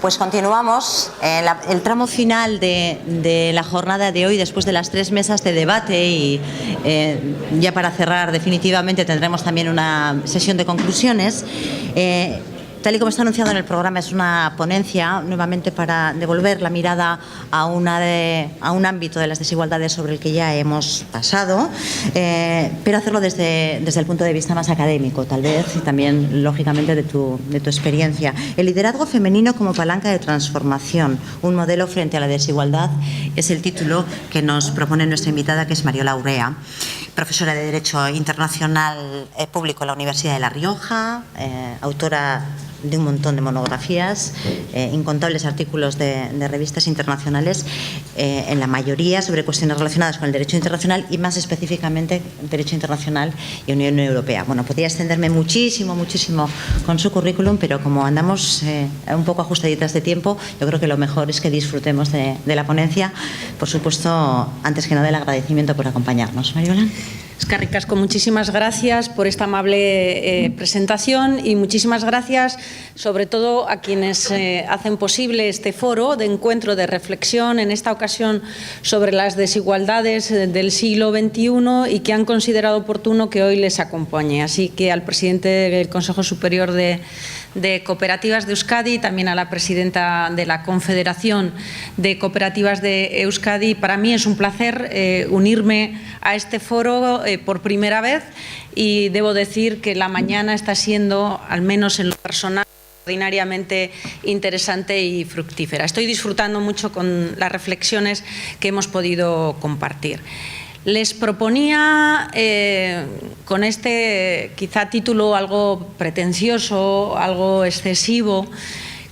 Pues continuamos el tramo final de la jornada de hoy, después de las 3 mesas de debate, y ya para cerrar definitivamente tendremos también una sesión de conclusiones. Tal y como está anunciado en el programa, es una ponencia nuevamente para devolver la mirada a un ámbito de las desigualdades sobre el que ya hemos pasado, pero hacerlo desde el punto de vista más académico, tal vez, y también, lógicamente, de tu experiencia. El liderazgo femenino como palanca de transformación, un modelo frente a la desigualdad, es el título que nos propone nuestra invitada, que es Mariola Urrea, profesora de Derecho Internacional Público en la Universidad de La Rioja, autora de un montón de monografías, incontables artículos de revistas internacionales, en la mayoría sobre cuestiones relacionadas con el derecho internacional y más específicamente derecho internacional y Unión Europea. Bueno, podría extenderme muchísimo con su currículum, pero como andamos un poco ajustaditas de tiempo, yo creo que lo mejor es que disfrutemos de la ponencia. Por supuesto, antes que nada, el agradecimiento por acompañarnos. Mariola. Eskerrik asko, muchísimas gracias por esta amable presentación y muchísimas gracias sobre todo a quienes hacen posible este foro de encuentro, de reflexión, en esta ocasión sobre las desigualdades del siglo XXI, y que han considerado oportuno que hoy les acompañe. Así que al presidente del Consejo Superior de Cooperativas de Euskadi, también a la presidenta de la Confederación de Cooperativas de Euskadi. Para mí es un placer unirme a este foro por primera vez, y debo decir que la mañana está siendo, al menos en lo personal, extraordinariamente interesante y fructífera. Estoy disfrutando mucho con las reflexiones que hemos podido compartir. Les proponía, con este quizá título algo pretencioso, algo excesivo,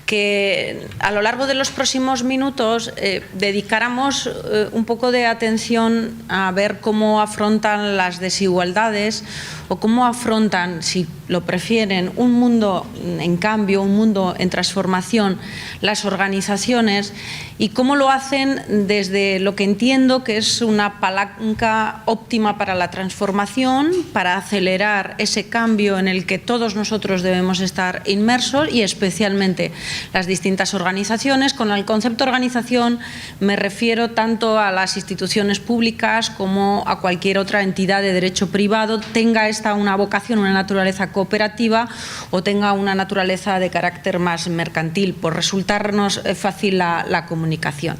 que a lo largo de los próximos minutos dedicáramos un poco de atención a ver cómo afrontan las desigualdades, o cómo afrontan, si lo prefieren, un mundo en cambio, un mundo en transformación, las organizaciones, y cómo lo hacen desde lo que entiendo que es una palanca óptima para la transformación, para acelerar ese cambio en el que todos nosotros debemos estar inmersos, y especialmente las distintas organizaciones. Con el concepto organización me refiero tanto a las instituciones públicas como a cualquier otra entidad de derecho privado, tenga esta una vocación, una naturaleza cooperativa, o tenga una naturaleza de carácter más mercantil, por resultarnos fácil la comunicación.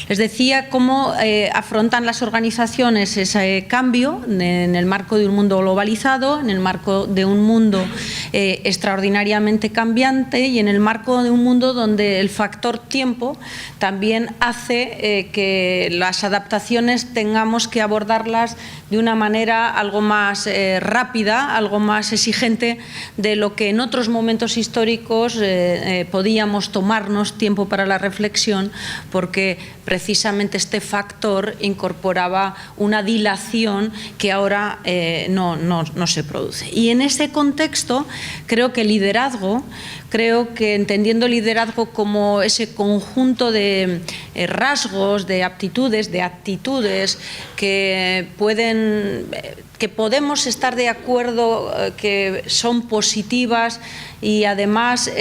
Les decía cómo afrontan las organizaciones ese cambio en el marco de un mundo globalizado, en el marco de un mundo extraordinariamente cambiante, y en el marco de un mundo donde el factor tiempo también hace que las adaptaciones tengamos que abordarlas de una manera algo más rápida, algo más exigente de lo que en otros momentos históricos podíamos tomarnos tiempo para la reflexión, porque precisamente este factor incorporaba una dilación que ahora no se produce. Y en ese contexto creo que liderazgo, entendiendo el liderazgo como ese conjunto de rasgos, de aptitudes, de actitudes que podemos estar de acuerdo que son positivas y además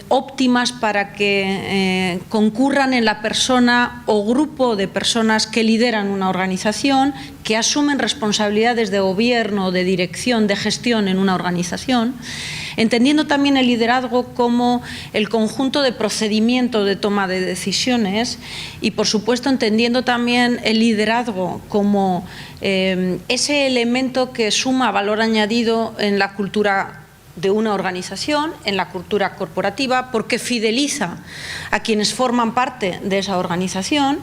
óptimas para que concurran en la persona o grupo de personas que lideran una organización, que asumen responsabilidades de gobierno, de dirección, de gestión en una organización, entendiendo también el liderazgo como el conjunto de procedimientos de toma de decisiones, y por supuesto entendiendo también el liderazgo como ese elemento que suma valor añadido en la cultura de una organización, en la cultura corporativa, porque fideliza a quienes forman parte de esa organización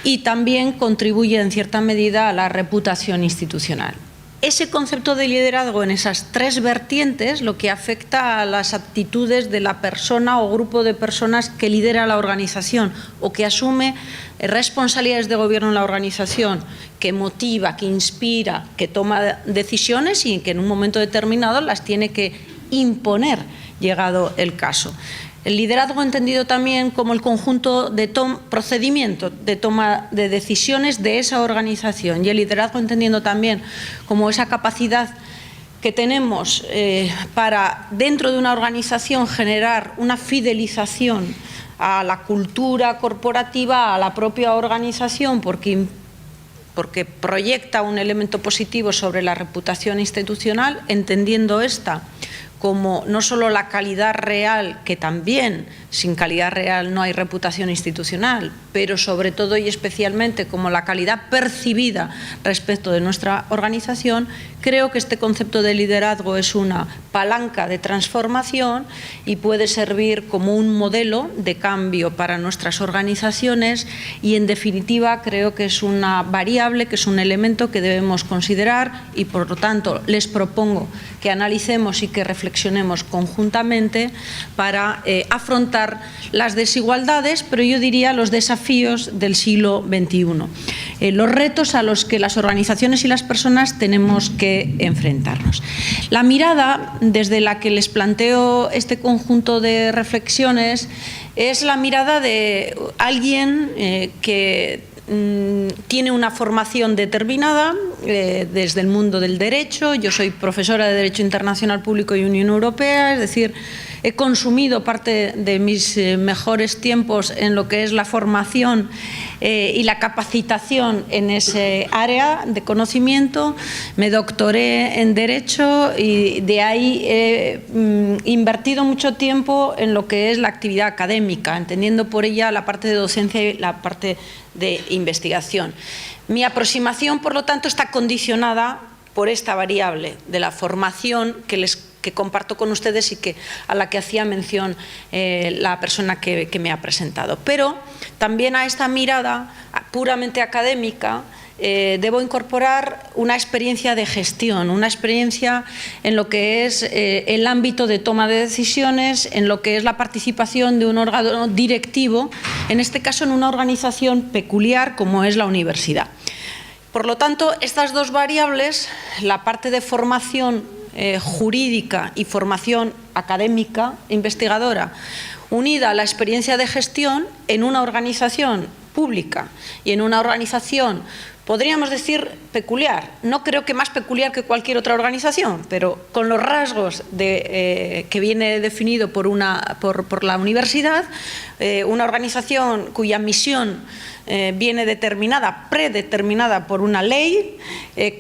y también contribuye en cierta medida a la reputación institucional. Ese concepto de liderazgo en esas 3 vertientes, lo que afecta a las actitudes de la persona o grupo de personas que lidera la organización o que asume responsabilidades de gobierno en la organización, que motiva, que inspira, que toma decisiones y que en un momento determinado las tiene que imponer, llegado el caso. El liderazgo entendido también como el conjunto de procedimientos de toma de decisiones de esa organización, y el liderazgo entendiendo también como esa capacidad que tenemos para, dentro de una organización, generar una fidelización a la cultura corporativa, a la propia organización, porque proyecta un elemento positivo sobre la reputación institucional, entendiendo esta como no solo la calidad real, que también sin calidad real no hay reputación institucional, pero sobre todo y especialmente como la calidad percibida respecto de nuestra organización, creo que este concepto de liderazgo es una palanca de transformación y puede servir como un modelo de cambio para nuestras organizaciones y, en definitiva, creo que es una variable, que es un elemento que debemos considerar y, por lo tanto, les propongo que analicemos y que reflexionemos conjuntamente para afrontar las desigualdades, pero yo diría los desafíos del siglo XXI, los retos a los que las organizaciones y las personas tenemos que enfrentarnos. La mirada desde la que les planteo este conjunto de reflexiones es la mirada de alguien que tiene una formación determinada desde el mundo del derecho. Yo soy profesora de Derecho Internacional Público y Unión Europea, es decir, he consumido parte de mis mejores tiempos en lo que es la formación y la capacitación en ese área de conocimiento. Me doctoré en Derecho y de ahí he invertido mucho tiempo en lo que es la actividad académica, entendiendo por ella la parte de docencia y la parte de investigación. Mi aproximación, por lo tanto, está condicionada por esta variable de la formación que comparto con ustedes y a la que hacía mención la persona que me ha presentado. Pero también a esta mirada puramente académica debo incorporar una experiencia de gestión, una experiencia en lo que es el ámbito de toma de decisiones, en lo que es la participación de un órgano directivo, en este caso en una organización peculiar como es la universidad. Por lo tanto, estas dos variables, la parte de formación jurídica y formación académica investigadora, unida a la experiencia de gestión en una organización pública y en una organización, podríamos decir, peculiar. No creo que más peculiar que cualquier otra organización, pero con los rasgos que viene definido por la universidad, una organización cuya misión viene predeterminada por una ley,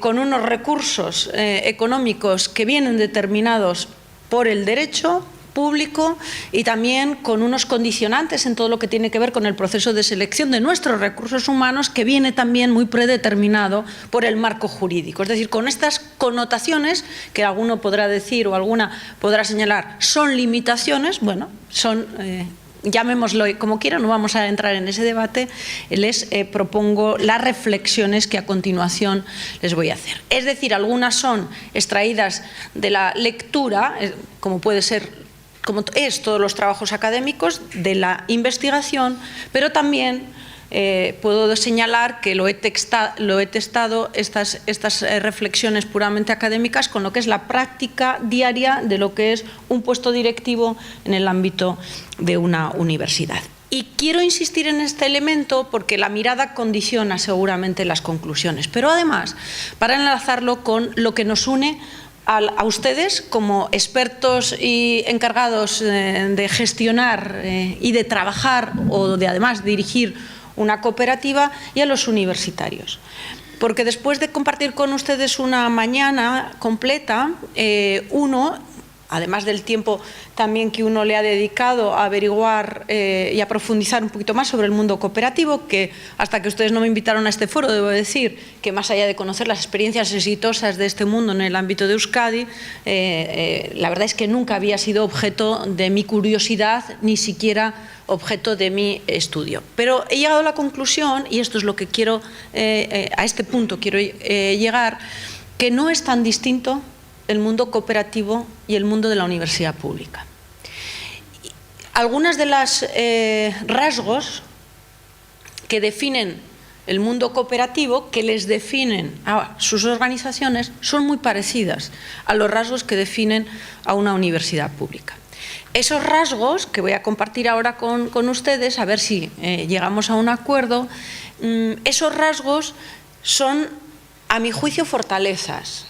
con unos recursos económicos que vienen determinados por el derecho público y también con unos condicionantes en todo lo que tiene que ver con el proceso de selección de nuestros recursos humanos, que viene también muy predeterminado por el marco jurídico. Es decir, con estas connotaciones que alguno podrá decir o alguna podrá señalar son limitaciones, bueno, son llamémoslo como quieran, no vamos a entrar en ese debate, les propongo las reflexiones que a continuación les voy a hacer. Es decir, algunas son extraídas de la lectura, como puede ser, como es todos los trabajos académicos, de la investigación, pero también puedo señalar que lo he testado estas reflexiones puramente académicas con lo que es la práctica diaria de lo que es un puesto directivo en el ámbito de una universidad. Y quiero insistir en este elemento porque la mirada condiciona seguramente las conclusiones, pero además para enlazarlo con lo que nos une a ustedes como expertos y encargados de gestionar y de trabajar o de además dirigir una cooperativa, y a los universitarios. Porque después de compartir con ustedes una mañana completa, uno, además del tiempo también que uno le ha dedicado a averiguar y a profundizar un poquito más sobre el mundo cooperativo, que hasta que ustedes no me invitaron a este foro, debo decir que más allá de conocer las experiencias exitosas de este mundo en el ámbito de Euskadi, la verdad es que nunca había sido objeto de mi curiosidad, ni siquiera objeto de mi estudio. Pero he llegado a la conclusión, y esto es lo que quiero, a este punto quiero llegar, que no es tan distinto el mundo cooperativo y el mundo de la universidad pública. Algunas de las rasgos que definen el mundo cooperativo, que les definen a sus organizaciones, son muy parecidas a los rasgos que definen a una universidad pública. Esos rasgos, que voy a compartir ahora con ustedes, a ver si llegamos a un acuerdo, esos rasgos son, a mi juicio, fortalezas.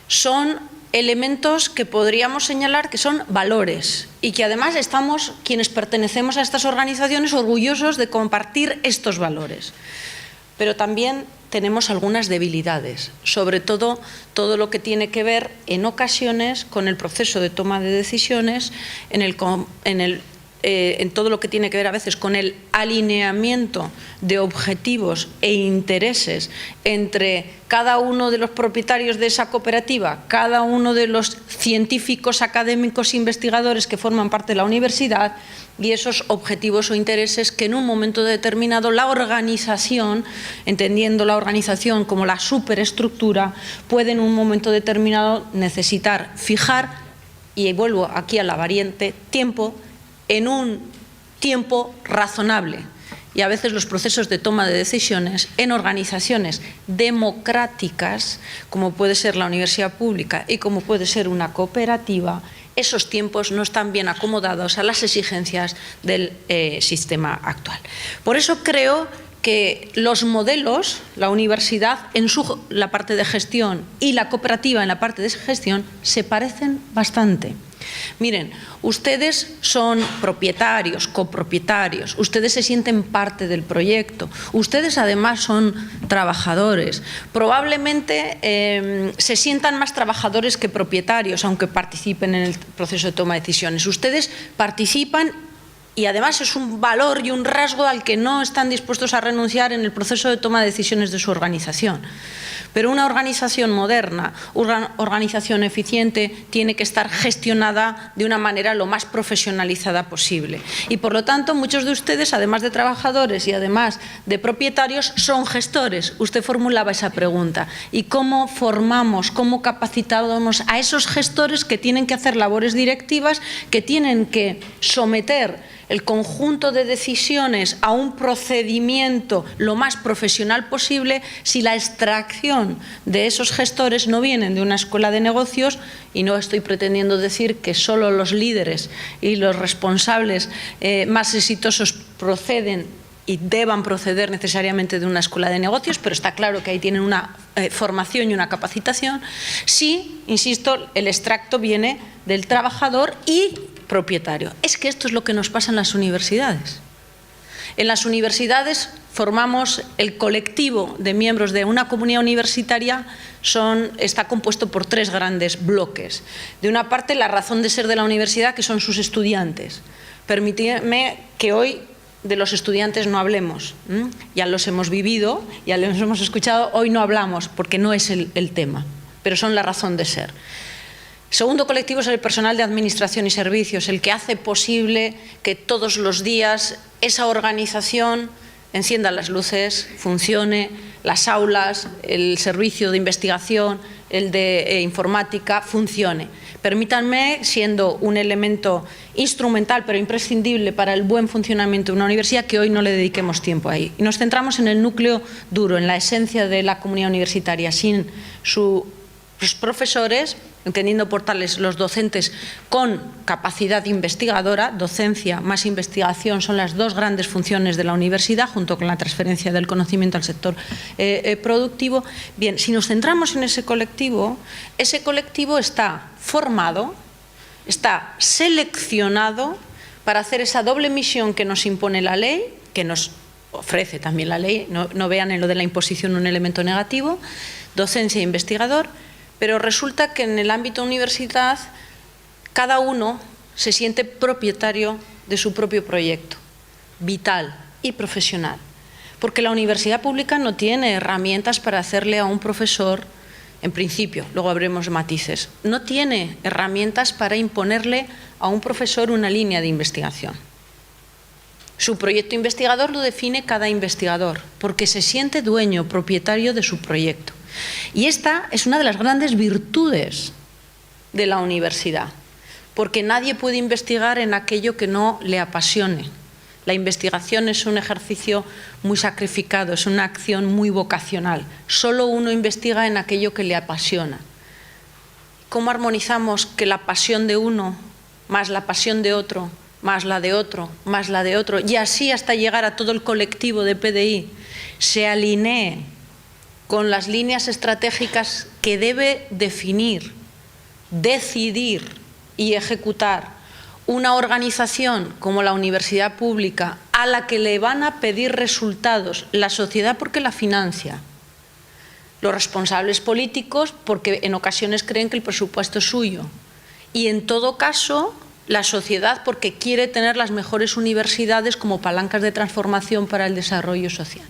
Son elementos que podríamos señalar que son valores y que además estamos, quienes pertenecemos a estas organizaciones, orgullosos de compartir estos valores. Pero también tenemos algunas debilidades, sobre todo lo que tiene que ver en ocasiones con el proceso de toma de decisiones, en todo lo que tiene que ver a veces con el alineamiento de objetivos e intereses entre cada uno de los propietarios de esa cooperativa, cada uno de los científicos, académicos, investigadores que forman parte de la universidad y esos objetivos o intereses que en un momento determinado la organización, entendiendo la organización como la superestructura, puede en un momento determinado necesitar fijar, y vuelvo aquí a la variante tiempo, en un tiempo razonable. Y a veces los procesos de toma de decisiones en organizaciones democráticas, como puede ser la universidad pública y como puede ser una cooperativa, esos tiempos no están bien acomodados a las exigencias del sistema actual. Por eso creo que los modelos, la universidad en la parte de gestión y la cooperativa en la parte de gestión, se parecen bastante. Miren, ustedes son propietarios, copropietarios, ustedes se sienten parte del proyecto, ustedes además son trabajadores, probablemente se sientan más trabajadores que propietarios, aunque participen en el proceso de toma de decisiones. Ustedes participan y además es un valor y un rasgo al que no están dispuestos a renunciar en el proceso de toma de decisiones de su organización. Pero una organización moderna, una organización eficiente, tiene que estar gestionada de una manera lo más profesionalizada posible. Y por lo tanto, muchos de ustedes, además de trabajadores y además de propietarios, son gestores. Usted formulaba esa pregunta. ¿Y cómo formamos, cómo capacitamos a esos gestores que tienen que hacer labores directivas, que tienen que someter el conjunto de decisiones a un procedimiento lo más profesional posible si la extracción de esos gestores no vienen de una escuela de negocios? Y no estoy pretendiendo decir que solo los líderes y los responsables más exitosos proceden y deban proceder necesariamente de una escuela de negocios, pero está claro que ahí tienen una formación y una capacitación. Sí, insisto, el extracto viene del trabajador y propietario. Es que esto es lo que nos pasa en las universidades. En las universidades formamos el colectivo de miembros de una comunidad universitaria, está compuesto por tres grandes bloques. De una parte, la razón de ser de la universidad, que son sus estudiantes. Permíteme que hoy de los estudiantes no hablemos. Ya los hemos vivido, ya los hemos escuchado, hoy no hablamos porque no es el tema, pero son la razón de ser. Segundo colectivo es el personal de administración y servicios, el que hace posible que todos los días esa organización encienda las luces, funcione, las aulas, el servicio de investigación, el de informática, funcione. Permítanme, siendo un elemento instrumental pero imprescindible para el buen funcionamiento de una universidad, que hoy no le dediquemos tiempo ahí. Y nos centramos en el núcleo duro, en la esencia de la comunidad universitaria, sin sus profesores, entendiendo por tales los docentes con capacidad investigadora. Docencia más investigación son las dos grandes funciones de la universidad, junto con la transferencia del conocimiento al sector productivo. Bien, si nos centramos en ese colectivo está formado, está seleccionado para hacer esa doble misión que nos impone la ley, que nos ofrece también la ley, no vean en lo de la imposición un elemento negativo, docencia e investigador. Pero resulta que en el ámbito universidad cada uno se siente propietario de su propio proyecto, vital y profesional. Porque la universidad pública no tiene herramientas para hacerle a un profesor, en principio, luego habremos matices, no tiene herramientas para imponerle a un profesor una línea de investigación. Su proyecto investigador lo define cada investigador, porque se siente dueño, propietario de su proyecto. Y esta es una de las grandes virtudes de la universidad, porque nadie puede investigar en aquello que no le apasione. La investigación es un ejercicio muy sacrificado, es una acción muy vocacional. Solo uno investiga en aquello que le apasiona. ¿Cómo armonizamos que la pasión de uno, más la pasión de otro, más la de otro, más la de otro, y así hasta llegar a todo el colectivo de PDI, se alinee con las líneas estratégicas que debe definir decidir y ejecutar una organización como la universidad pública a la que le van a pedir resultados la sociedad porque la financia, los responsables políticos porque en ocasiones creen que el presupuesto es suyo y en todo caso la sociedad porque quiere tener las mejores universidades como palancas de transformación para el desarrollo social.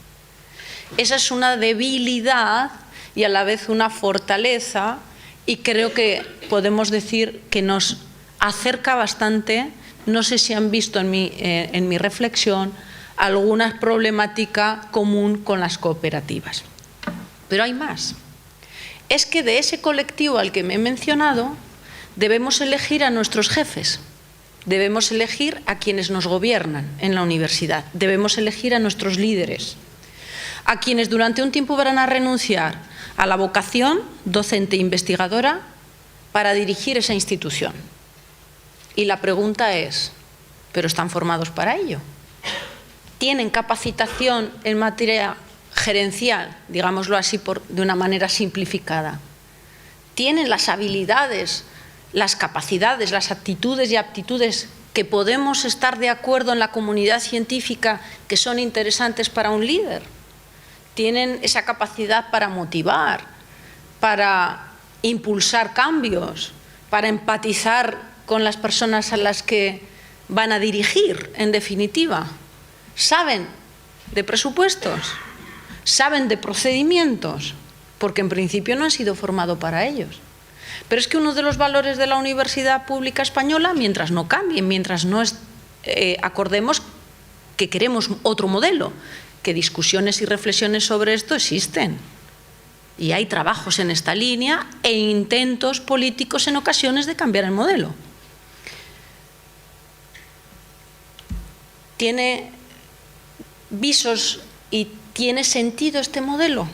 Esa es una debilidad y a la vez una fortaleza, y creo que podemos decir que nos acerca bastante. No sé si han visto en mi reflexión alguna problemática común con las cooperativas. Pero hay más. Es que de ese colectivo al que me he mencionado debemos elegir a nuestros jefes, debemos elegir a quienes nos gobiernan en la universidad, debemos elegir a nuestros líderes, a quienes durante un tiempo van a renunciar a la vocación docente e investigadora para dirigir esa institución. Y la pregunta es, ¿pero están formados para ello? ¿Tienen capacitación en materia gerencial, digámoslo así de una manera simplificada? ¿Tienen las habilidades, las capacidades, las actitudes y aptitudes que podemos estar de acuerdo en la comunidad científica que son interesantes para un líder? ¿Tienen esa capacidad para motivar, para impulsar cambios, para empatizar con las personas a las que van a dirigir, en definitiva? ¿Saben de presupuestos? ¿Saben de procedimientos? Porque en principio no han sido formados para ellos. Pero es que uno de los valores de la Universidad Pública Española, mientras no cambien, mientras no acordemos que queremos otro modelo, que discusiones y reflexiones sobre esto existen. Y hay trabajos en esta línea e intentos políticos en ocasiones de cambiar el modelo. ¿Tiene visos y tiene sentido este modelo?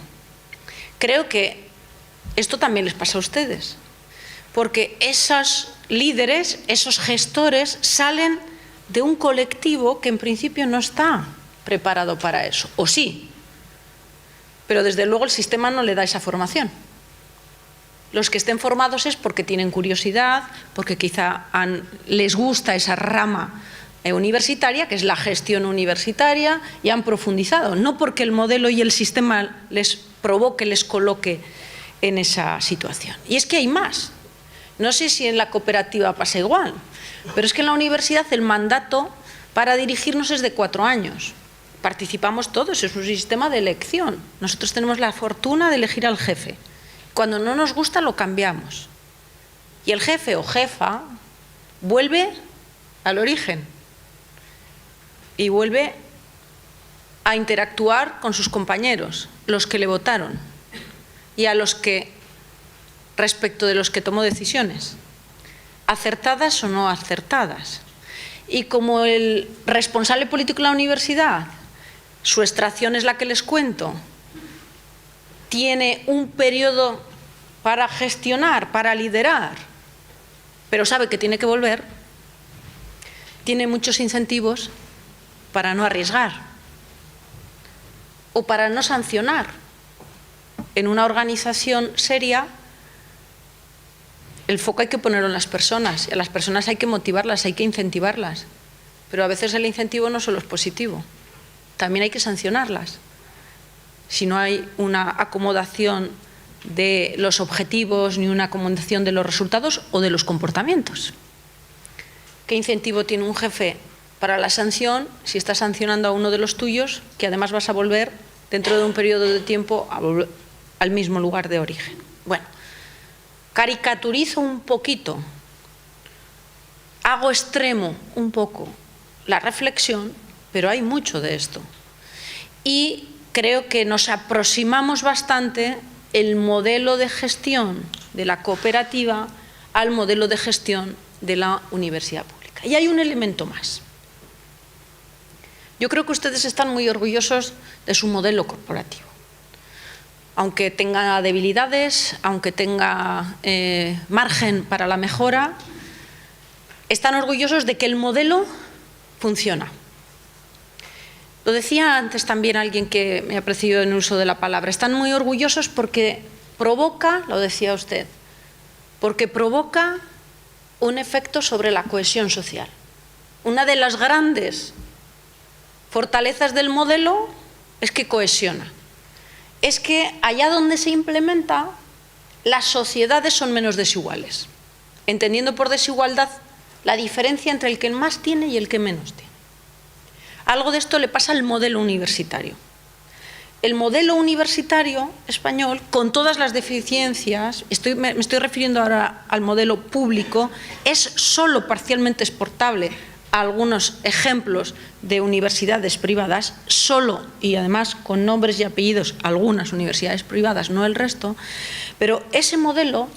Creo que esto también les pasa a ustedes, porque esos líderes, esos gestores salen de un colectivo que en principio no está preparado para eso, o sí, pero desde luego el sistema no le da esa formación. Los que estén formados es porque tienen curiosidad, porque quizá les gusta esa rama universitaria, que es la gestión universitaria, y han profundizado, no porque el modelo y el sistema les provoque, les coloque en esa situación. Y es que hay más. No sé si en la cooperativa pasa igual, pero es que en la universidad el mandato para dirigirnos es de 4 años. Participamos todos, es un sistema de elección. Nosotros tenemos la fortuna de elegir al jefe. Cuando no nos gusta lo cambiamos. Y el jefe o jefa vuelve al origen y vuelve a interactuar con sus compañeros, los que le votaron, y a los que, respecto de los que tomó decisiones, acertadas o no acertadas. Y como el responsable político de la universidad, su extracción es la que les cuento, tiene un periodo para gestionar, para liderar, pero sabe que tiene que volver, tiene muchos incentivos para no arriesgar o para no sancionar. En una organización seria, el foco hay que ponerlo en las personas, y a las personas hay que motivarlas, hay que incentivarlas, pero a veces el incentivo no solo es positivo, también hay que sancionarlas. Si no hay una acomodación de los objetivos ni una acomodación de los resultados o de los comportamientos. ¿Qué incentivo tiene un jefe para la sanción si está sancionando a uno de los tuyos, que además vas a volver dentro de un periodo de tiempo al mismo lugar de origen? Bueno, caricaturizo un poquito, hago extremo un poco la reflexión, pero hay mucho de esto. Y creo que nos aproximamos bastante el modelo de gestión de la cooperativa al modelo de gestión de la universidad pública. Y hay un elemento más. Yo creo que ustedes están muy orgullosos de su modelo corporativo. Aunque tenga debilidades, aunque tenga margen para la mejora, están orgullosos de que el modelo funciona. Lo decía antes también alguien que me ha precedido en el uso de la palabra, están muy orgullosos porque provoca, lo decía usted, porque provoca un efecto sobre la cohesión social. Una de las grandes fortalezas del modelo es que cohesiona. Es que allá donde se implementa, las sociedades son menos desiguales, entendiendo por desigualdad la diferencia entre el que más tiene y el que menos tiene. Algo de esto le pasa al modelo universitario. El modelo universitario español, con todas las deficiencias, me estoy refiriendo ahora al modelo público, es solo parcialmente exportable a algunos ejemplos de universidades privadas, solo, y además con nombres y apellidos, algunas universidades privadas, no el resto, pero ese modelo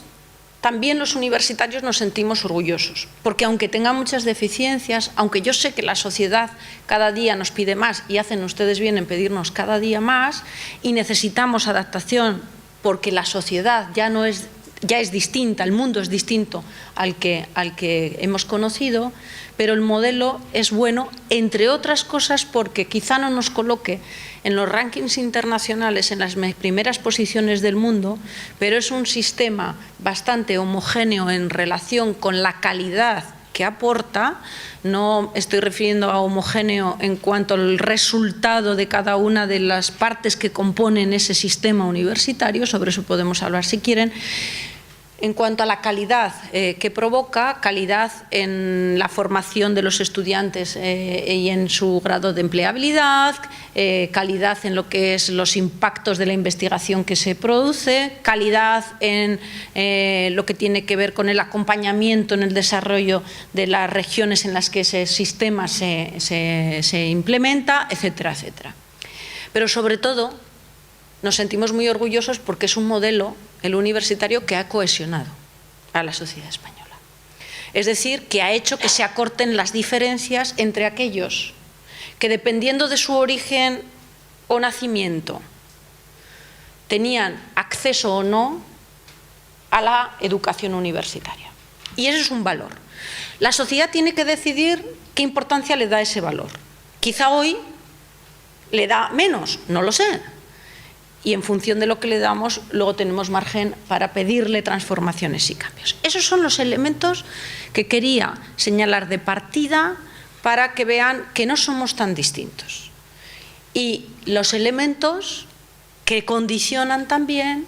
también los universitarios nos sentimos orgullosos, porque aunque tenga muchas deficiencias, aunque yo sé que la sociedad cada día nos pide más, y hacen ustedes bien en pedirnos cada día más, y necesitamos adaptación porque la sociedad ya es distinta, el mundo es distinto al que hemos conocido, pero el modelo es bueno, entre otras cosas, porque quizá no nos coloque en los rankings internacionales en las primeras posiciones del mundo, pero es un sistema bastante homogéneo en relación con la calidad que aporta. No estoy refiriendo a homogéneo en cuanto al resultado de cada una de las partes que componen ese sistema universitario, sobre eso podemos hablar si quieren. En cuanto a la calidad que provoca, calidad en la formación de los estudiantes y en su grado de empleabilidad, calidad en lo que es los impactos de la investigación que se produce, calidad en lo que tiene que ver con el acompañamiento en el desarrollo de las regiones en las que ese sistema se implementa, etcétera, etcétera. Pero sobre todo nos sentimos muy orgullosos porque es un modelo, el universitario, que ha cohesionado a la sociedad española. Es decir, que ha hecho que se acorten las diferencias entre aquellos que, dependiendo de su origen o nacimiento, tenían acceso o no a la educación universitaria. Y ese es un valor. La sociedad tiene que decidir qué importancia le da a ese valor. Quizá hoy le da menos, no lo sé. Y en función de lo que le damos, luego tenemos margen para pedirle transformaciones y cambios. Esos son los elementos que quería señalar de partida para que vean que no somos tan distintos. Y los elementos que condicionan también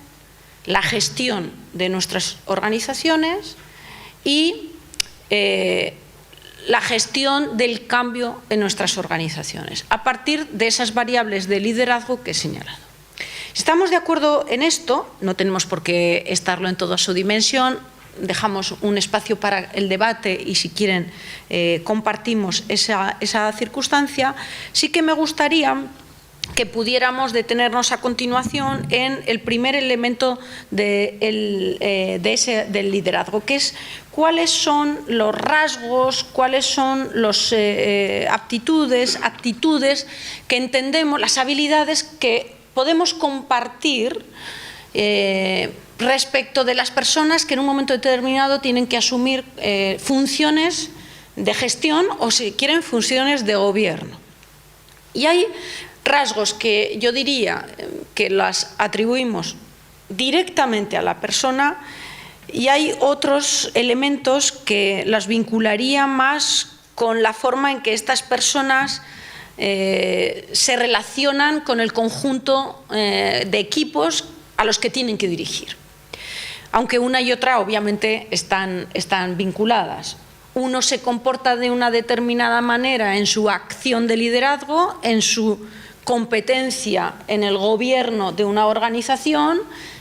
la gestión de nuestras organizaciones y la gestión del cambio en nuestras organizaciones, a partir de esas variables de liderazgo que he señalado. Si estamos de acuerdo en esto, no tenemos por qué estarlo en toda su dimensión, dejamos un espacio para el debate y si quieren compartimos esa circunstancia. Sí que me gustaría que pudiéramos detenernos a continuación en el primer elemento del liderazgo, que es cuáles son los rasgos, cuáles son las aptitudes, actitudes que entendemos, las habilidades que podemos compartir respecto de las personas que en un momento determinado tienen que asumir funciones de gestión o, si quieren, funciones de gobierno. Y hay rasgos que yo diría que las atribuimos directamente a la persona y hay otros elementos que las vincularía más con la forma en que estas personas se relacionan con el conjunto de equipos a los que tienen que dirigir. Aunque una y otra obviamente están vinculadas. Uno se comporta de una determinada manera en su acción de liderazgo, en su competencia en el gobierno de una organización,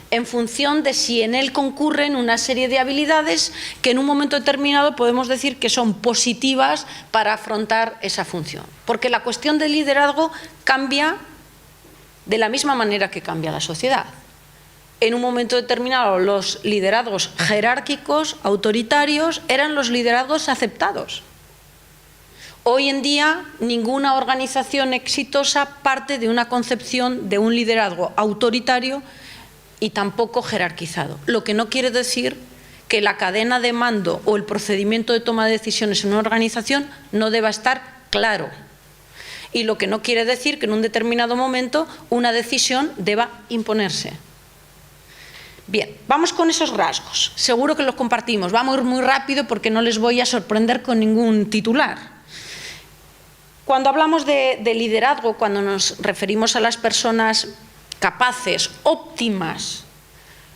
en función de si en él concurren una serie de habilidades que en un momento determinado podemos decir que son positivas para afrontar esa función. Porque la cuestión del liderazgo cambia de la misma manera que cambia la sociedad. En un momento determinado los liderazgos jerárquicos, autoritarios, eran los liderazgos aceptados. Hoy en día ninguna organización exitosa parte de una concepción de un liderazgo autoritario y tampoco jerarquizado. Lo que no quiere decir que la cadena de mando o el procedimiento de toma de decisiones en una organización no deba estar claro. Y lo que no quiere decir que en un determinado momento una decisión deba imponerse. Bien, vamos con esos rasgos. Seguro que los compartimos. Vamos a ir muy rápido porque no les voy a sorprender con ningún titular. Cuando hablamos de liderazgo, cuando nos referimos a las personas capaces, óptimas,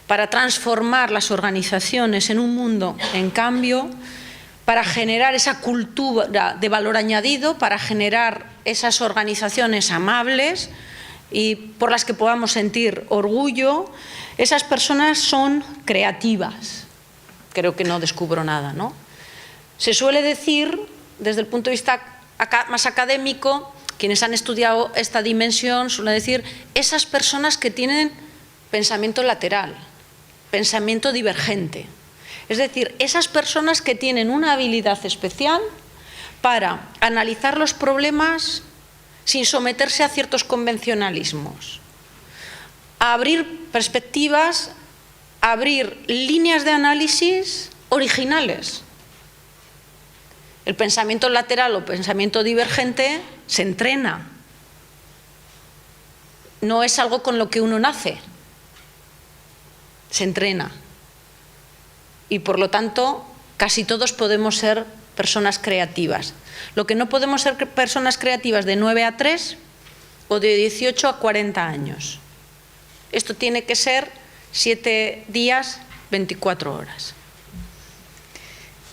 para transformar las organizaciones en un mundo en cambio, para generar esa cultura de valor añadido, para generar esas organizaciones amables y por las que podamos sentir orgullo, esas personas son creativas. Creo que no descubro nada, ¿no? Se suele decir, desde el punto de vista más académico, quienes han estudiado esta dimensión suelen decir esas personas que tienen pensamiento lateral, pensamiento divergente. Es decir, esas personas que tienen una habilidad especial para analizar los problemas sin someterse a ciertos convencionalismos, a abrir perspectivas, a abrir líneas de análisis originales. El pensamiento lateral o pensamiento divergente se entrena. No es algo con lo que uno nace, se entrena. Y por lo tanto, casi todos podemos ser personas creativas. Lo que no podemos ser personas creativas de 9 a 3 o de 18 a 40 años. Esto tiene que ser 7 días, 24 horas.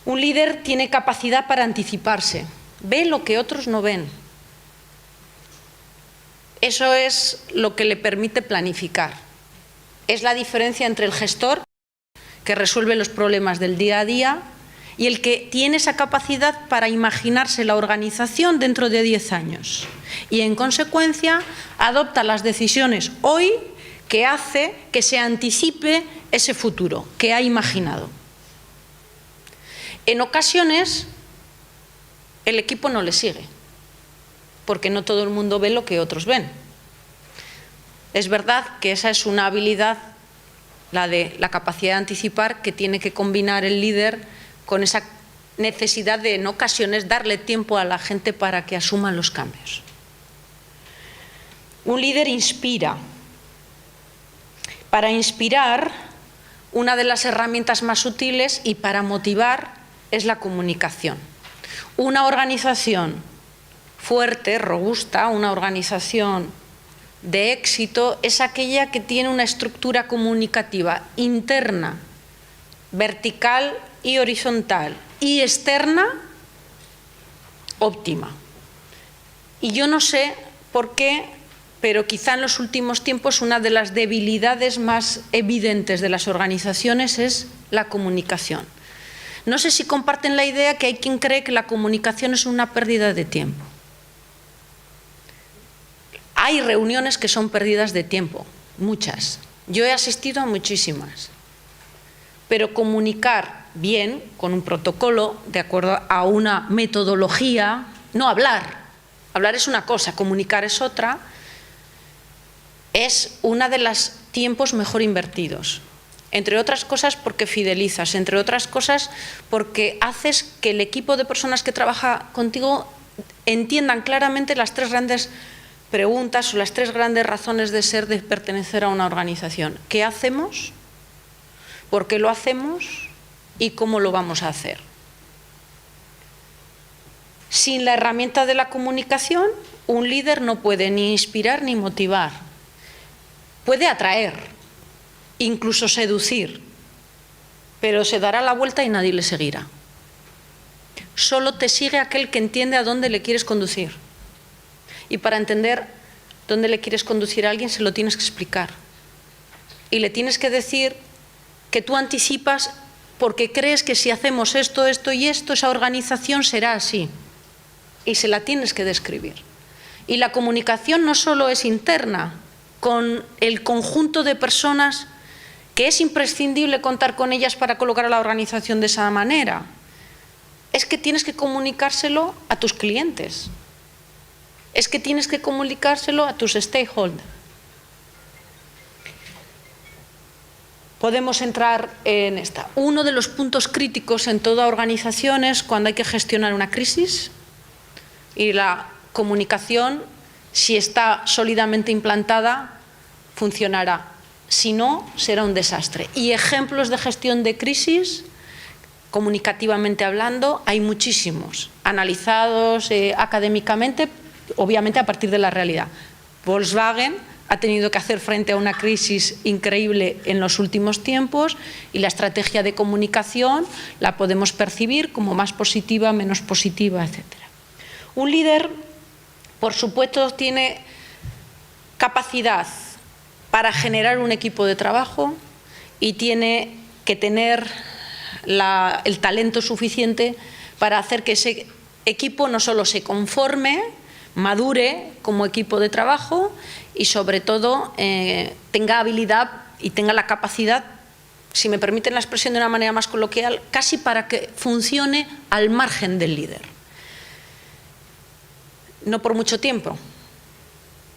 Un líder tiene capacidad para anticiparse, ve lo que otros no ven. Eso es lo que le permite planificar. Es la diferencia entre el gestor, que resuelve los problemas del día a día, y el que tiene esa capacidad para imaginarse la organización dentro de 10 años. Y en consecuencia adopta las decisiones hoy que hace que se anticipe ese futuro que ha imaginado. En ocasiones el equipo no le sigue, porque no todo el mundo ve lo que otros ven. Es verdad que esa es una habilidad, la de la capacidad de anticipar, que tiene que combinar el líder con esa necesidad de, en ocasiones, darle tiempo a la gente para que asuman los cambios. Un líder inspira. Para inspirar, una de las herramientas más útiles y para motivar es la comunicación. Una organización fuerte, robusta, una organización de éxito es aquella que tiene una estructura comunicativa interna, vertical y horizontal, y externa óptima. Y yo no sé por qué, pero quizá en los últimos tiempos una de las debilidades más evidentes de las organizaciones es la comunicación. No sé si comparten la idea que hay quien cree que la comunicación es una pérdida de tiempo. Hay reuniones que son pérdidas de tiempo, muchas. Yo he asistido a muchísimas. Pero comunicar bien, con un protocolo, de acuerdo a una metodología, no hablar. Hablar es una cosa, comunicar es otra. Es uno de los tiempos mejor invertidos. Entre otras cosas porque fidelizas, entre otras cosas porque haces que el equipo de personas que trabaja contigo entiendan claramente las 3 grandes preguntas o las 3 grandes razones de ser, de pertenecer a una organización. ¿Qué hacemos? ¿Por qué lo hacemos? ¿Y cómo lo vamos a hacer? Sin la herramienta de la comunicación, un líder no puede ni inspirar ni motivar. Puede atraer, incluso seducir, pero se dará la vuelta y nadie le seguirá. Solo te sigue aquel que entiende a dónde le quieres conducir. Y para entender dónde le quieres conducir a alguien se lo tienes que explicar. Y le tienes que decir que tú anticipas porque crees que si hacemos esto, esto y esto, esa organización será así. Y se la tienes que describir. Y la comunicación no solo es interna, con el conjunto de personas que es imprescindible contar con ellas para colocar a la organización de esa manera. Es que tienes que comunicárselo a tus clientes. Es que tienes que comunicárselo a tus stakeholders. Podemos entrar en esta. Uno de los puntos críticos en toda organización es cuando hay que gestionar una crisis, y la comunicación, si está sólidamente implantada, funcionará. Si no, será un desastre. Y ejemplos de gestión de crisis, comunicativamente hablando, hay muchísimos, analizados académicamente, obviamente a partir de la realidad. Volkswagen ha tenido que hacer frente a una crisis increíble en los últimos tiempos y la estrategia de comunicación la podemos percibir como más positiva, menos positiva, etc. Un líder, por supuesto, tiene capacidad para generar un equipo de trabajo y tiene que tener el talento suficiente para hacer que ese equipo no solo se conforme, madure como equipo de trabajo y sobre todo tenga habilidad y tenga la capacidad, si me permiten la expresión de una manera más coloquial, casi para que funcione al margen del líder. No por mucho tiempo,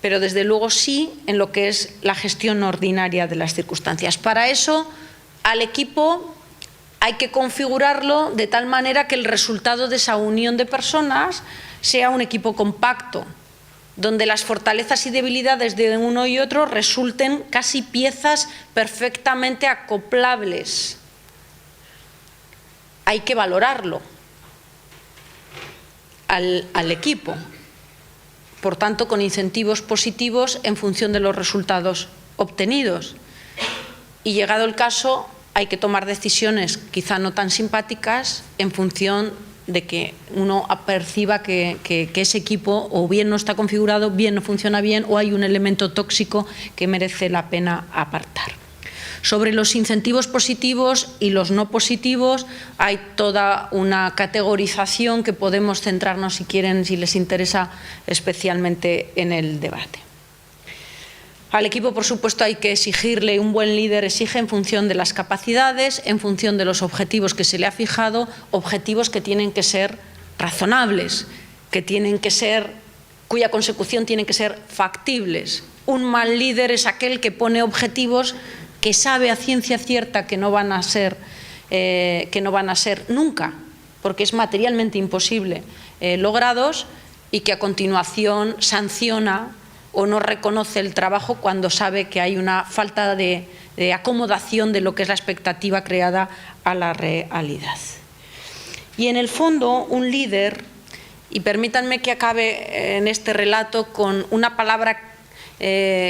pero desde luego sí en lo que es la gestión ordinaria de las circunstancias. Para eso, al equipo hay que configurarlo de tal manera que el resultado de esa unión de personas sea un equipo compacto, donde las fortalezas y debilidades de uno y otro resulten casi piezas perfectamente acoplables. Hay que valorarlo al equipo, por tanto, con incentivos positivos en función de los resultados obtenidos. Y llegado el caso, hay que tomar decisiones quizá no tan simpáticas en función de que uno perciba que ese equipo o bien no está configurado, bien no funciona bien o hay un elemento tóxico que merece la pena apartar. Sobre los incentivos positivos y los no positivos hay toda una categorización que podemos centrarnos, si quieren, si les interesa, especialmente en el debate. Al equipo, por supuesto, hay que exigirle, un buen líder exige en función de las capacidades, en función de los objetivos que se le ha fijado, objetivos que tienen que ser razonables, que tienen que ser, cuya consecución tiene que ser factibles. Un mal líder es aquel que pone objetivos que sabe a ciencia cierta que no van a ser nunca, porque es materialmente imposible logrados, y que a continuación sanciona o no reconoce el trabajo cuando sabe que hay una falta de acomodación de lo que es la expectativa creada a la realidad. Y en el fondo, un líder, y permítanme que acabe en este relato con una palabra,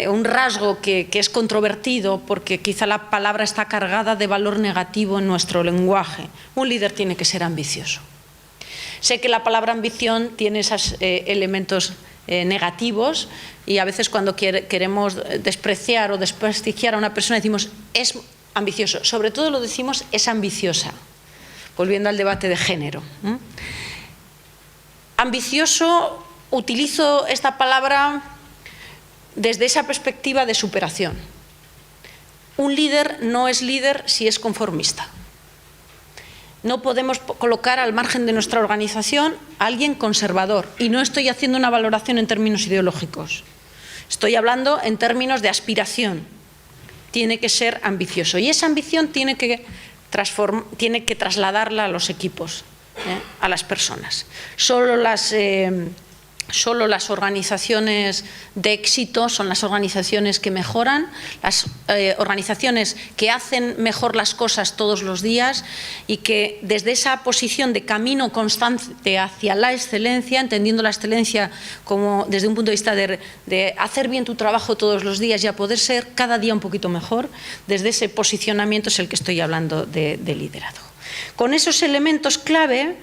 un rasgo que es controvertido, porque quizá la palabra está cargada de valor negativo en nuestro lenguaje. Un líder tiene que ser ambicioso. Sé que la palabra ambición tiene esos elementos negativos, y a veces cuando queremos despreciar o desprestigiar a una persona decimos es ambicioso, sobre todo lo decimos es ambiciosa, volviendo al debate de género. Ambicioso, utilizo esta palabra desde esa perspectiva de superación. Un líder no es líder si es conformista. No podemos colocar al margen de nuestra organización a alguien conservador. Y no estoy haciendo una valoración en términos ideológicos. Estoy hablando en términos de aspiración. Tiene que ser ambicioso. Y esa ambición tiene que trasladarla a los equipos, a las personas. Solo las organizaciones de éxito son las organizaciones que mejoran, las organizaciones que hacen mejor las cosas todos los días y que desde esa posición de camino constante hacia la excelencia, entendiendo la excelencia como desde un punto de vista de hacer bien tu trabajo todos los días y a poder ser cada día un poquito mejor, desde ese posicionamiento es el que estoy hablando de liderazgo. Con esos elementos clave,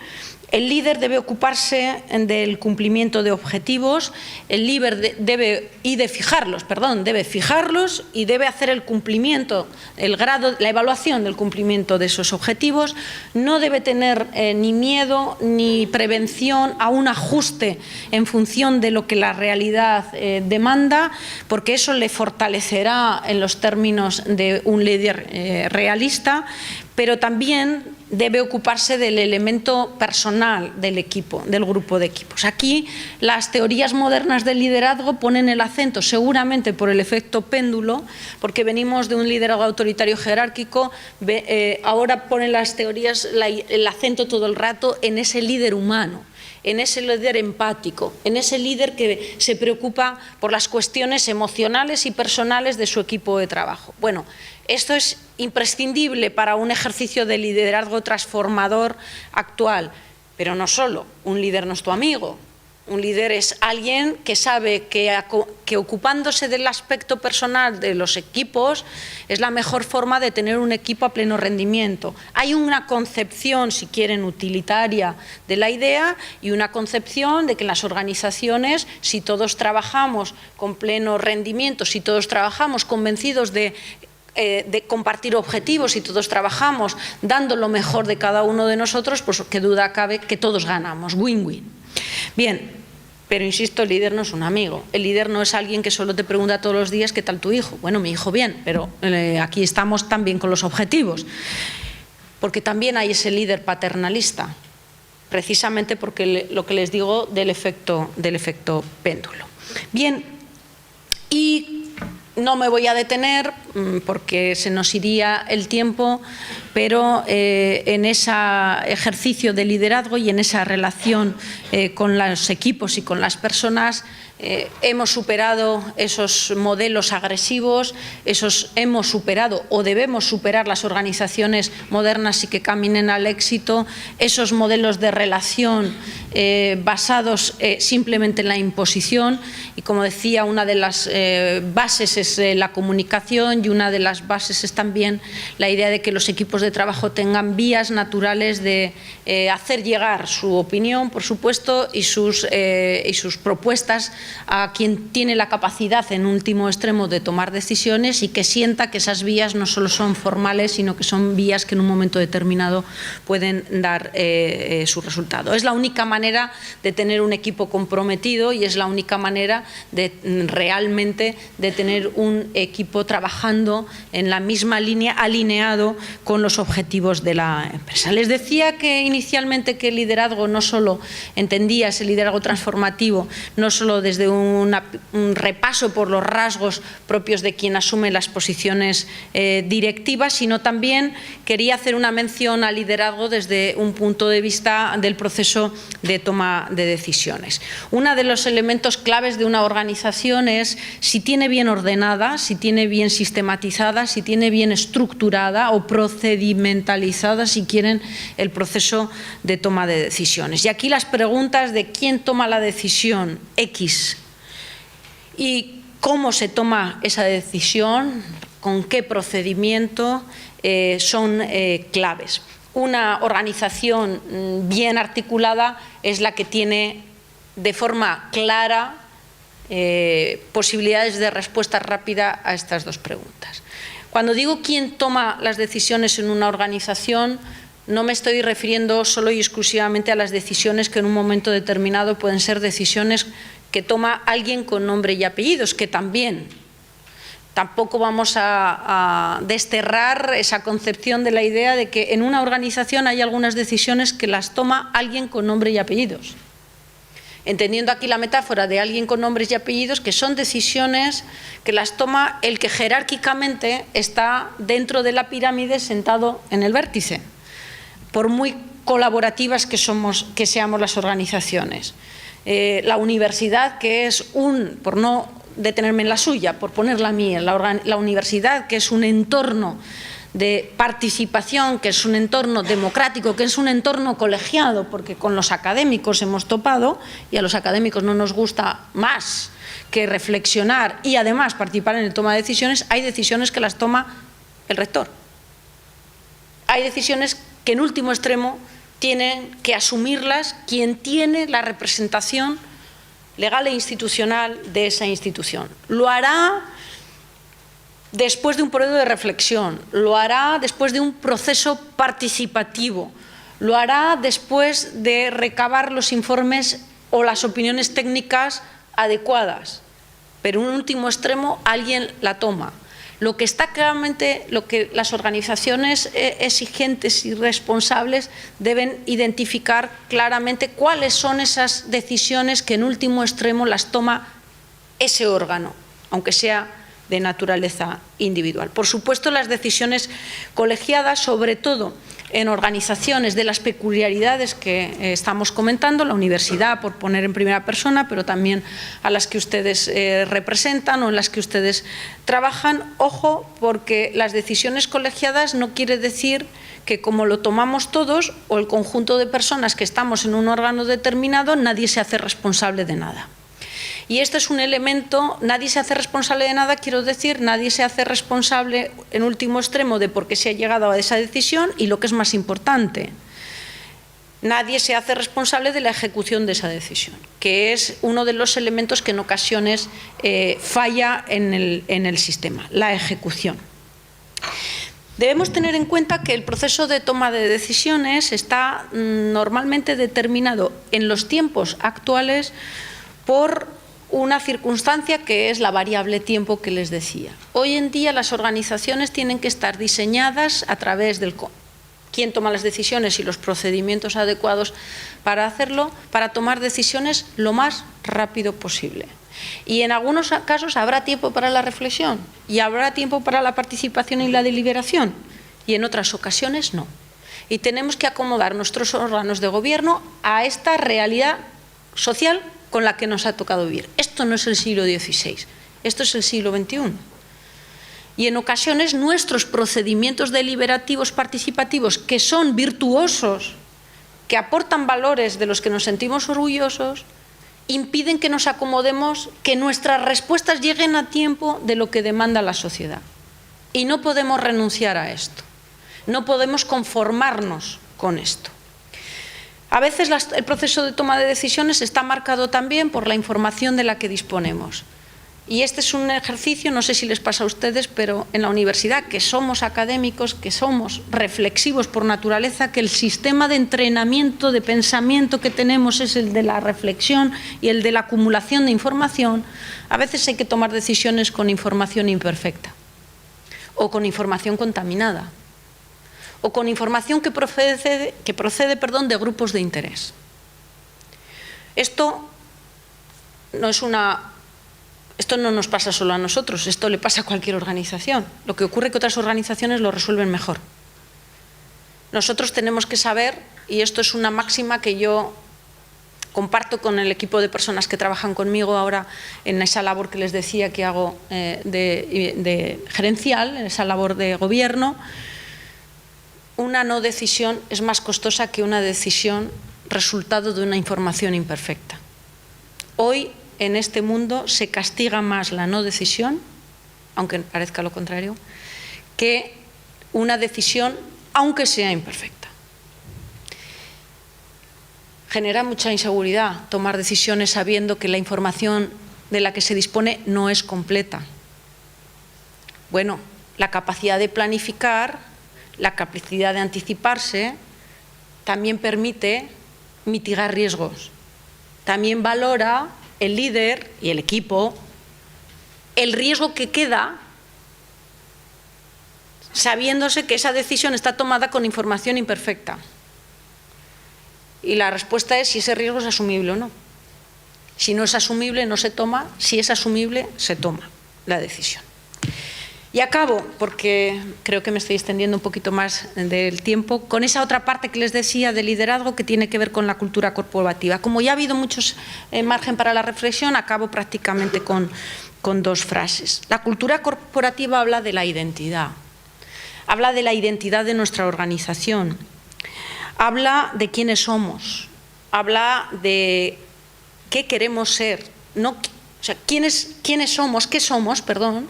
el líder debe ocuparse del cumplimiento de objetivos, el líder debe fijarlos y debe hacer el cumplimiento, la evaluación del cumplimiento de esos objetivos. No debe tener ni miedo ni prevención a un ajuste en función de lo que la realidad demanda, porque eso le fortalecerá en los términos de un líder realista, pero también debe ocuparse del elemento personal del equipo, del grupo de equipos. Aquí las teorías modernas del liderazgo ponen el acento, seguramente por el efecto péndulo, porque venimos de un liderazgo autoritario jerárquico, ahora ponen las teorías el acento todo el rato en ese líder humano, en ese líder empático, en ese líder que se preocupa por las cuestiones emocionales y personales de su equipo de trabajo. Bueno, esto es imprescindible para un ejercicio de liderazgo transformador actual, pero no solo, un líder no es tu amigo. Un líder es alguien que sabe que ocupándose del aspecto personal de los equipos es la mejor forma de tener un equipo a pleno rendimiento. Hay una concepción, si quieren, utilitaria de la idea y una concepción de que en las organizaciones, si todos trabajamos con pleno rendimiento, si todos trabajamos convencidos de compartir objetivos y todos trabajamos dando lo mejor de cada uno de nosotros, pues qué duda cabe que todos ganamos, win-win. Bien, pero insisto, el líder no es un amigo, el líder no es alguien que solo te pregunta todos los días qué tal tu hijo. Bueno, mi hijo bien, pero aquí estamos también con los objetivos, porque también hay ese líder paternalista, precisamente porque lo que les digo del efecto péndulo. Bien, y no me voy a detener porque se nos iría el tiempo, pero en ese ejercicio de liderazgo y en esa relación con los equipos y con las personas hemos superado esos modelos agresivos, hemos superado o debemos superar las organizaciones modernas y que caminen al éxito, esos modelos de relación basados simplemente en la imposición y, como decía, una de las bases es la comunicación y una de las bases es también la idea de que los equipos de trabajo tengan vías naturales de hacer llegar su opinión, por supuesto, y sus propuestas a quien tiene la capacidad en último extremo de tomar decisiones y que sienta que esas vías no solo son formales, sino que son vías que en un momento determinado pueden dar su resultado. Es la única manera de tener un equipo comprometido y es la única manera de realmente de tener un equipo trabajando en la misma línea, alineado con los objetivos de la empresa. Les decía que inicialmente que el liderazgo no solo entendía ese liderazgo transformativo, no solo desde un repaso por los rasgos propios de quien asume las posiciones directivas, sino también quería hacer una mención al liderazgo desde un punto de vista del proceso de toma de decisiones. Uno de los elementos claves de una organización es si tiene bien ordenada, si tiene bien sistematizada, si tiene bien estructurada o procedimentalizada, si quieren, el proceso de toma de decisiones. Y aquí las preguntas de quién toma la decisión X y cómo se toma esa decisión, con qué procedimiento, son claves. Una organización bien articulada es la que tiene de forma clara posibilidades de respuesta rápida a estas dos preguntas. Cuando digo quién toma las decisiones en una organización, no me estoy refiriendo solo y exclusivamente a las decisiones que en un momento determinado pueden ser decisiones que toma alguien con nombre y apellidos, que también. Tampoco vamos a desterrar esa concepción de la idea de que en una organización hay algunas decisiones que las toma alguien con nombre y apellidos. Entendiendo aquí la metáfora de alguien con nombres y apellidos, que son decisiones que las toma el que jerárquicamente está dentro de la pirámide sentado en el vértice, por muy colaborativas que seamos las organizaciones. La universidad, que es por no detenerme en la suya, por poner la mía, la universidad, que es un entorno de participación, que es un entorno democrático, que es un entorno colegiado, porque con los académicos hemos topado y a los académicos no nos gusta más que reflexionar y además participar en el toma de decisiones. Hay decisiones que las toma el rector. Hay decisiones que en último extremo tienen que asumirlas quien tiene la representación legal e institucional de esa institución. Lo hará después de un periodo de reflexión, lo hará después de un proceso participativo, lo hará después de recabar los informes o las opiniones técnicas adecuadas, pero en un último extremo alguien la toma. Lo que está claramente, lo que las organizaciones exigentes y responsables deben identificar claramente cuáles son esas decisiones que en último extremo las toma ese órgano, aunque sea de naturaleza individual. Por supuesto, las decisiones colegiadas, sobre todo en organizaciones de las peculiaridades que estamos comentando, la universidad, por poner en primera persona, pero también a las que ustedes representan o en las que ustedes trabajan. Ojo, porque las decisiones colegiadas no quiere decir que, como lo tomamos todos o el conjunto de personas que estamos en un órgano determinado, nadie se hace responsable de nada. Y este es un elemento, nadie se hace responsable de nada, quiero decir, nadie se hace responsable en último extremo de por qué se ha llegado a esa decisión y, lo que es más importante, nadie se hace responsable de la ejecución de esa decisión, que es uno de los elementos que en ocasiones falla en el sistema, la ejecución. Debemos tener en cuenta que el proceso de toma de decisiones está normalmente determinado en los tiempos actuales por una circunstancia que es la variable tiempo que les decía. Hoy en día las organizaciones tienen que estar diseñadas a través del quién toma las decisiones y los procedimientos adecuados para hacerlo, para tomar decisiones lo más rápido posible. Y en algunos casos habrá tiempo para la reflexión y habrá tiempo para la participación y la deliberación, y en otras ocasiones no. Y tenemos que acomodar nuestros órganos de gobierno a esta realidad social con la que nos ha tocado vivir. Esto no es el siglo XVI, esto es el siglo XXI. Y en ocasiones nuestros procedimientos deliberativos participativos, que son virtuosos, que aportan valores de los que nos sentimos orgullosos, impiden que nos acomodemos, que nuestras respuestas lleguen a tiempo de lo que demanda la sociedad. Y no podemos renunciar a esto, no podemos conformarnos con esto. A veces el proceso de toma de decisiones está marcado también por la información de la que disponemos. Y este es un ejercicio, no sé si les pasa a ustedes, pero en la universidad, que somos académicos, que somos reflexivos por naturaleza, que el sistema de entrenamiento, de pensamiento que tenemos es el de la reflexión y el de la acumulación de información, a veces hay que tomar decisiones con información imperfecta o con información contaminada, o con información que procede de grupos de interés. Esto no nos pasa solo a nosotros, esto le pasa a cualquier organización. Lo que ocurre es que otras organizaciones lo resuelven mejor. Nosotros tenemos que saber, y esto es una máxima que yo comparto con el equipo de personas que trabajan conmigo ahora en esa labor que les decía que hago de gerencial, en esa labor de gobierno. Una no decisión es más costosa que una decisión resultado de una información imperfecta. Hoy, en este mundo, se castiga más la no decisión, aunque parezca lo contrario, que una decisión, aunque sea imperfecta. Genera mucha inseguridad tomar decisiones sabiendo que la información de la que se dispone no es completa. Bueno, la capacidad de planificar, la capacidad de anticiparse, también permite mitigar riesgos. También valora el líder y el equipo el riesgo que queda sabiéndose que esa decisión está tomada con información imperfecta. Y la respuesta es si ese riesgo es asumible o no. Si no es asumible, no se toma. Si es asumible, se toma la decisión. Y acabo, porque creo que me estoy extendiendo un poquito más del tiempo, con esa otra parte que les decía de liderazgo que tiene que ver con la cultura corporativa. Como ya ha habido muchos margen para la reflexión, acabo prácticamente con dos frases. La cultura corporativa habla de la identidad de nuestra organización, habla de quiénes somos, habla de qué queremos ser, quiénes somos, qué somos, perdón,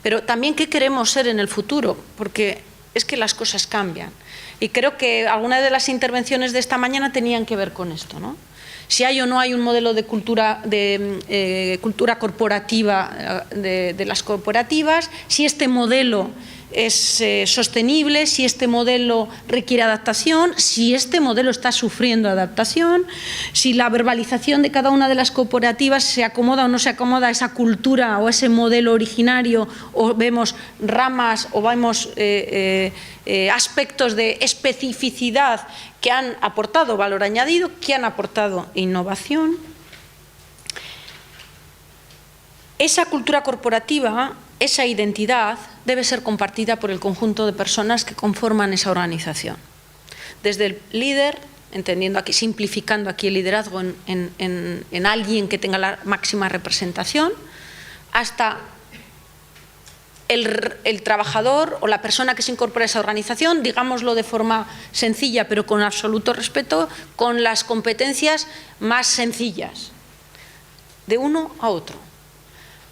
pero también qué queremos ser en el futuro, porque es que las cosas cambian. Y creo que algunas de las intervenciones de esta mañana tenían que ver con esto, ¿no? Si hay o no hay un modelo de cultura corporativa de las cooperativas, si este modelo es sostenible, si este modelo requiere adaptación, si este modelo está sufriendo adaptación, si la verbalización de cada una de las cooperativas se acomoda o no se acomoda a esa cultura o a ese modelo originario, o vemos ramas o vemos aspectos de especificidad que han aportado valor añadido, que han aportado innovación. Esa cultura corporativa esa identidad debe ser compartida por el conjunto de personas que conforman esa organización. Desde el líder, entendiendo aquí, simplificando aquí el liderazgo en alguien que tenga la máxima representación, hasta el trabajador o la persona que se incorpora a esa organización, digámoslo de forma sencilla pero con absoluto respeto, con las competencias más sencillas, de uno a otro.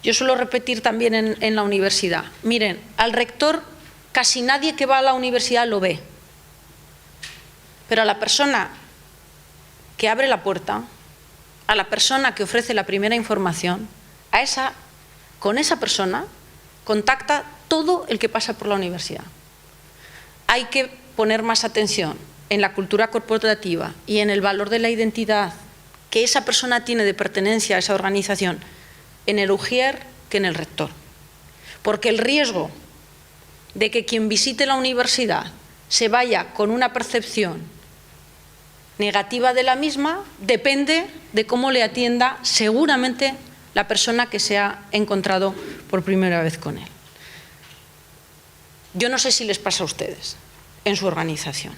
Yo suelo repetir también en la universidad, miren, al rector casi nadie que va a la universidad lo ve, pero a la persona que abre la puerta, a la persona que ofrece la primera información, con esa persona contacta todo el que pasa por la universidad. Hay que poner más atención en la cultura corporativa y en el valor de la identidad que esa persona tiene de pertenencia a esa organización en el ujier que en el rector. Porque el riesgo de que quien visite la universidad se vaya con una percepción negativa de la misma depende de cómo le atienda seguramente la persona que se ha encontrado por primera vez con él. Yo no sé si les pasa a ustedes en su organización.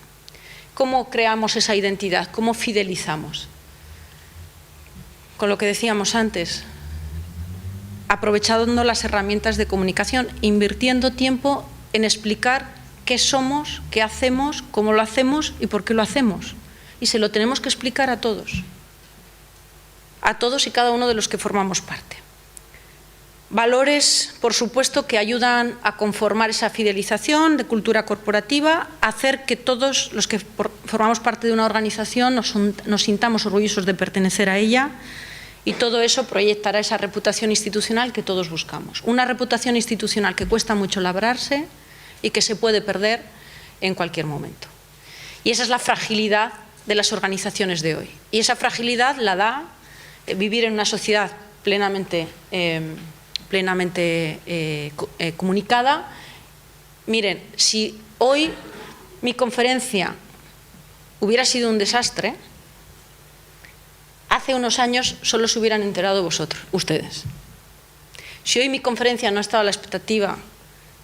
¿Cómo creamos esa identidad? ¿Cómo fidelizamos? Con lo que decíamos antes, aprovechando las herramientas de comunicación, invirtiendo tiempo en explicar qué somos, qué hacemos, cómo lo hacemos y por qué lo hacemos. Y se lo tenemos que explicar a todos y cada uno de los que formamos parte. Valores, por supuesto, que ayudan a conformar esa fidelización de cultura corporativa, a hacer que todos los que formamos parte de una organización nos sintamos orgullosos de pertenecer a ella, y todo eso proyectará esa reputación institucional que todos buscamos. Una reputación institucional que cuesta mucho labrarse y que se puede perder en cualquier momento. Y esa es la fragilidad de las organizaciones de hoy. Y esa fragilidad la da vivir en una sociedad plenamente comunicada. Miren, si hoy mi conferencia hubiera sido un desastre, hace unos años solo se hubieran enterado ustedes. Si hoy mi conferencia no ha estado a la expectativa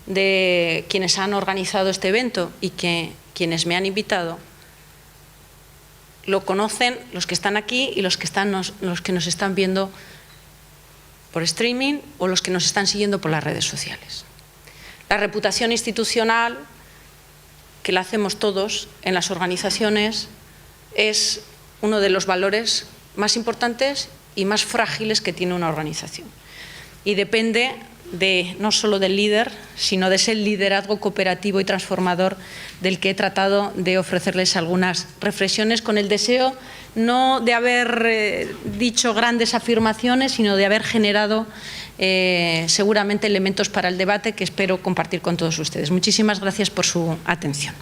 de quienes han organizado este evento y quienes me han invitado, lo conocen los que están aquí y los que nos están viendo por streaming o los que nos están siguiendo por las redes sociales. La reputación institucional, que la hacemos todos en las organizaciones, es uno de los valores más importantes y más frágiles que tiene una organización. Y depende no solo del líder, sino de ese liderazgo cooperativo y transformador del que he tratado de ofrecerles algunas reflexiones, con el deseo no de haber dicho grandes afirmaciones, sino de haber generado seguramente elementos para el debate que espero compartir con todos ustedes. Muchísimas gracias por su atención.